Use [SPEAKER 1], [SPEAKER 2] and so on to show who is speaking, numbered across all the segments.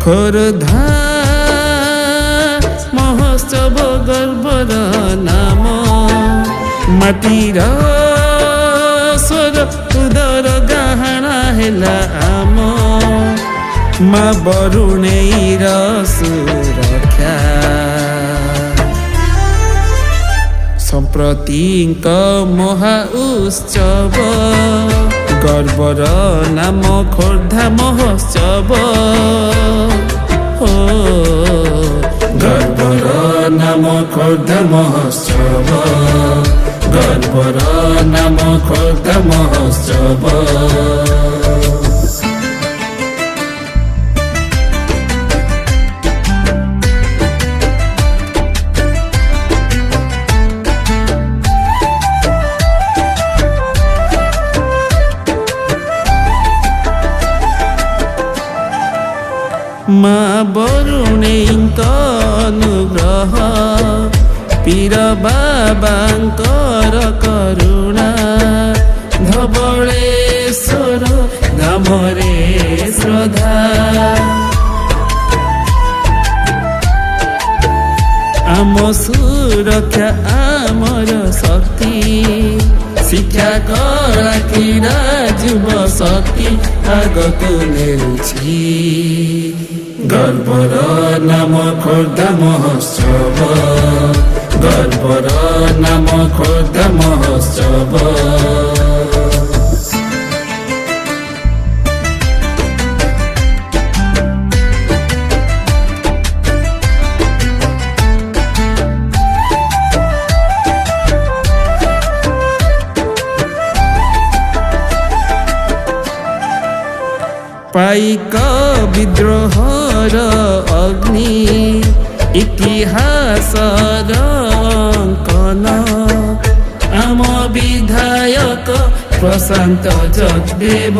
[SPEAKER 1] ଖୋର୍ଦ୍ଧା ମହୋତ୍ସବ ଗର୍ବର ନାମ ମାଟିର ସ୍ୱର ଉଦର ଗାହାଣା ହେଲା ଆମ ମା ବରୁଣେଇର ସୁରକ୍ଷା ସମ୍ପ୍ରତିଙ୍କ ମହା ଉତ୍ସବ ଗର୍ବର ନାମ ଖୋର୍ଦ୍ଧା ମହୋତ୍ସବ ଗର୍ବର ନାମ ଖୋର୍ଦ୍ଧା ମହୋତ୍ସବ ଗର୍ବର ନାମ ଖୋର୍ଦ୍ଧା ମହୋତ୍ସବ ମା ବରୁଣେଇଙ୍କ ଅନୁଗ୍ରହ ପୀର ବାବାଙ୍କର କରୁଣା ଧବଳେଶ୍ୱର ଧାମରେ ଶ୍ରଦ୍ଧା ଆମ ସୁରକ୍ଷା ଆମର ଶକ୍ତି ଶିକ୍ଷା କଳା କ୍ରୀଡ଼ା ଯୁବ ଶକ୍ତି ଆଗକୁ ନେଉଛି ଗର୍ବର ନାମ ଖୋର୍ଦ୍ଧା ମହୋତ୍ସବ ଗର୍ବର ନାମ ଖୋର୍ଦ୍ଧା ମହୋତ୍ସବ ପାଇକ ବିଦ୍ରୋହର ଅଗ୍ନି ଇତିହାସର ଅଙ୍କନ ଆମ ବିଧାୟକ ପ୍ରଶାନ୍ତ ଜଗଦେବ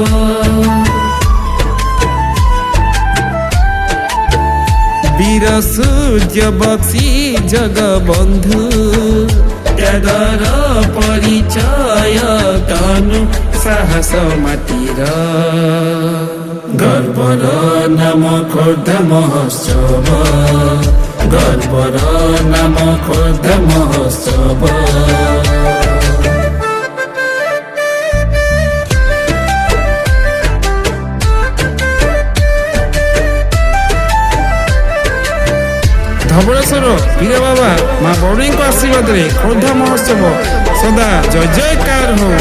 [SPEAKER 1] ବୀର ସୂର୍ଯ୍ୟ ବକ୍ସି ଜଗବନ୍ଧୁ ତ୍ୟାଗର ପରିଚୟ ତନୁ ସାହସ ମାଟିର ଗର୍ବର ନାମ ଖୋର୍ଦ୍ଧା ମହୋତ୍ସବ ଗର୍ବର ନାମ ଖୋର୍ଦ୍ଧା ମହୋତ୍ସବ ଧବଳେଶ୍ୱର ପୀର ବାବା ମା ବରୁଣେଇଙ୍କ ଆଶୀର୍ବାଦରେ ଖୋର୍ଦ୍ଧା ମହୋତ୍ସବ ସଦା ଜୟ ଜୟକାର ହଉ।